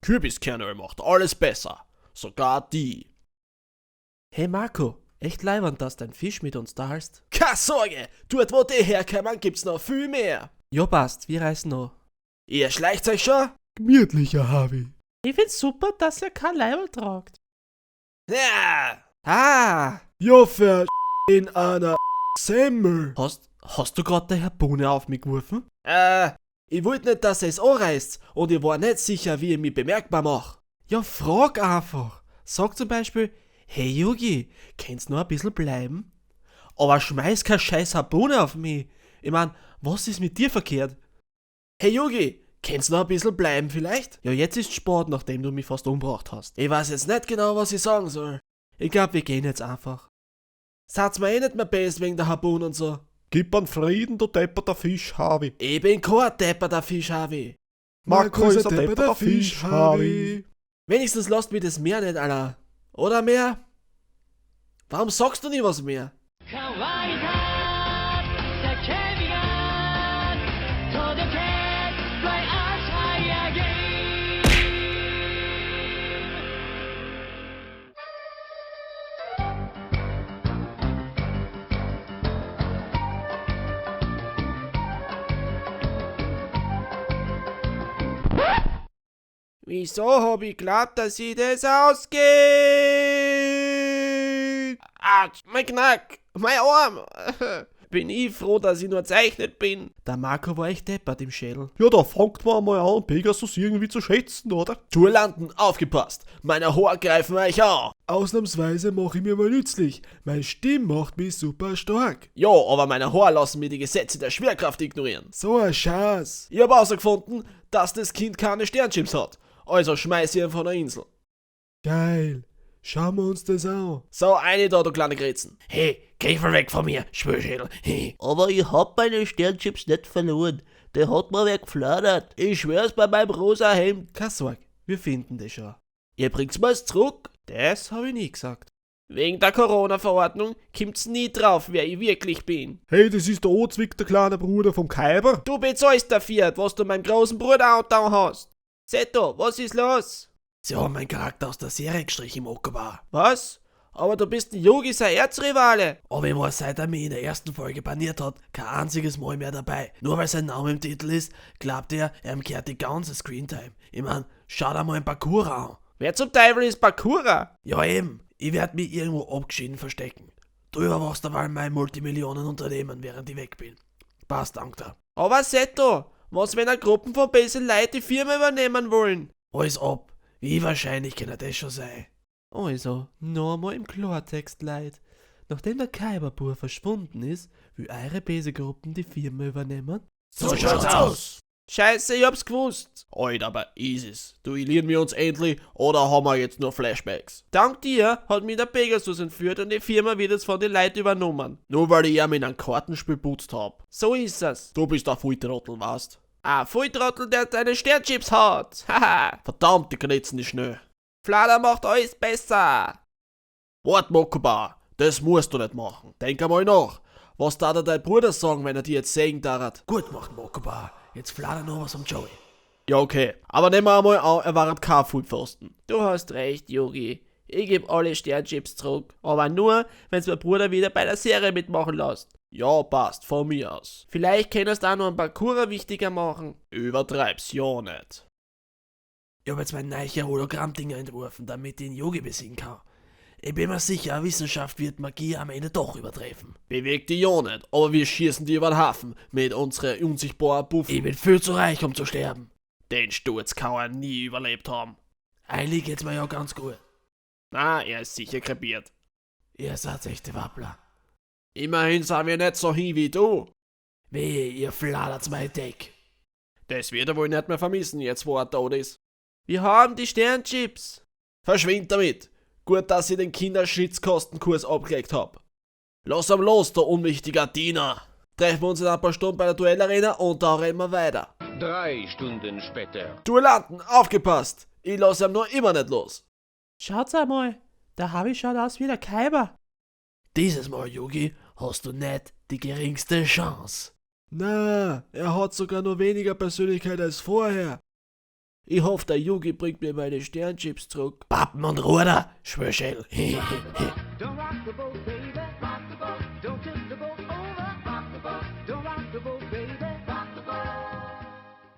Kürbiskernöl macht alles besser. Sogar die. Hey Marco, echt leiwand, dass dein Fisch mit uns teilst. Keine Sorge, dort wo die herkommen, gibt's noch viel mehr. Ja passt, wir reisen noch. Ihr schleicht euch schon? Gemütlicher Harvey. Ich find's super, dass ihr kein Leiberl tragt. Ja. Ah! Ja, in einer Semmel. Hast du grad der Herr Bohne auf mich geworfen? Ich wollte nicht, dass es anreißt und ich war nicht sicher, wie ich mich bemerkbar mache. Ja, frag einfach. Sag zum Beispiel, hey Yugi, kannst noch ein bisschen bleiben? Aber schmeiß kein scheiß Herr Bohne auf mich. Ich mein, was ist mit dir verkehrt? Hey Yugi, kannst noch ein bisschen bleiben vielleicht? Ja, jetzt ist Sport, nachdem du mich fast umgebracht hast. Ich weiß jetzt nicht genau, was ich sagen soll. Ich glaub, wir gehen jetzt einfach. Seid's mir eh nicht mehr best wegen der Habun und so. Gib an Frieden, du depperter Fisch, Harvey. Ich bin kein Depper, der Fisch, Harvey. Marco ist ein depperter Fisch, Harvey. Wenigstens lasst mich das Meer nicht, Alter. Oder mehr? Warum sagst du nie was mehr? 乾いた叫びが届け Fly us high again Wieso hab ich geglaubt, dass sie das ausgeht? Autsch, mein Knack, mein Arm. Bin ich froh, dass ich nur zeichnet bin. Der Marco war echt deppert im Schädel. Ja, da fangt man mal an, Pegasus irgendwie zu schätzen, oder? Tourlanden, aufgepasst. Meine Haare greifen euch an. Ausnahmsweise mache ich mir mal nützlich. Meine Stimme macht mich super stark. Ja, aber meine Haare lassen mir die Gesetze der Schwerkraft ignorieren. So ein Schatz. Ich hab herausgefunden, dass das Kind keine Sternchips hat. Also schmeiß ich ihn von der Insel. Geil. Schauen wir uns das an. So, eine da, du kleine Gritzen. Hey, geh voll weg von mir, Spürschädel. Hey. Aber ich hab meine Sternchips nicht verloren. Der hat mir wer gefladert. Ich schwör's bei meinem rosa Hemd. Keine Sorge, wir finden das schon. Ihr bringt's mir's zurück. Das habe ich nie gesagt. Wegen der Corona-Verordnung kommt's nie drauf, wer ich wirklich bin. Hey, das ist der Ozwick, der kleine Bruder vom Kaiber. Du bezahlst dafür, was du meinem großen Bruder angetan hast. Seto, was ist los? Sie haben meinen Charakter aus der Serie gestrichen im Okobar. Was? Aber du bist ein Yogi, sein Erzrivale. Aber ich war, seit er mich in der ersten Folge baniert hat, kein einziges Mal mehr dabei. Nur weil sein Name im Titel ist, glaubt er, ihm gehört die ganze Screentime. Ich mein, schau dir mal einen Parkour an. Wer zum Teufel ist Bakura? Ja eben, ich werd mich irgendwo abgeschieden verstecken. Du überwachst dabei mein Multimillionenunternehmen, während ich weg bin. Passt, danke. Aber Seto, was wenn eine Gruppe von bösen Leuten die Firma übernehmen wollen? Alles ab. Wie wahrscheinlich kann das schon sein? Also, noch einmal im Klartext, Leid. Nachdem der Kaiberbur verschwunden ist, will eure Bese-Gruppen die Firma übernehmen? So schaut's aus. Scheiße, ich hab's gewusst. Alter, aber Isis, duellieren wir uns endlich oder haben wir jetzt nur Flashbacks? Dank dir hat mich der Pegasus entführt und die Firma wird jetzt von den Leuten übernommen. Nur weil ich ihn in ein Kartenspiel putzt hab. So ist es. Du bist ein Volltrottel, weißt? Ah, Volltrottel, der deine Sternchips hat. Haha. Verdammt, die Kritzen ist schnell. Flader macht alles besser. Wart, Mokuba, das musst du nicht machen. Denk einmal nach. Was da dein Bruder sagen, wenn er dir jetzt sägen darf? Gut gemacht, Mokoba. Jetzt flader noch was um Joey. Ja, okay. Aber nehmen wir einmal an, er war kein Foodpfosten. Du hast recht, Yogi. Ich geb alle Sternchips zurück. Aber nur, wenn's mein Bruder wieder bei der Serie mitmachen lässt. Ja, passt, von mir aus. Vielleicht kannst du auch noch ein Parkour wichtiger machen. Übertreib's ja nicht. Ich habe jetzt mein neues Hologramm-Dinger entworfen, damit ich den Yogi besiegen kann. Ich bin mir sicher, Wissenschaft wird Magie am Ende doch übertreffen. Bewegt die ja nicht, aber wir schießen die über den Hafen mit unseren unsichtbaren Buffen. Ich bin viel zu reich, um zu sterben. Den Sturz kann er nie überlebt haben. Eigentlich geht's mir ja ganz gut. Na, er ist sicher krepiert. Ihr seid echte Wappler. Immerhin sind wir nicht so hin wie du. Wehe, ihr fladert mein Deck. Das wird er wohl nicht mehr vermissen, jetzt wo er tot ist. Wir haben die Sternchips. Verschwind damit. Gut, dass ich den Kinderschnitzkostenkurs abgelegt hab. Lass am los, der unwichtiger Diener. Treffen wir uns in ein paar Stunden bei der Duellarena und da reden wir weiter. 3 Stunden später. Duellanten, aufgepasst! Ich lass ihn noch immer nicht los. Schaut's einmal, der Harvey schaut aus wie der Kaiber. Dieses Mal, Yugi, hast du nicht die geringste Chance. Na, er hat sogar nur weniger Persönlichkeit als vorher. Ich hoffe, der Yugi bringt mir meine Sternchips zurück. Pappen und Ruder, Schwörschell. Don't rock the boat, baby.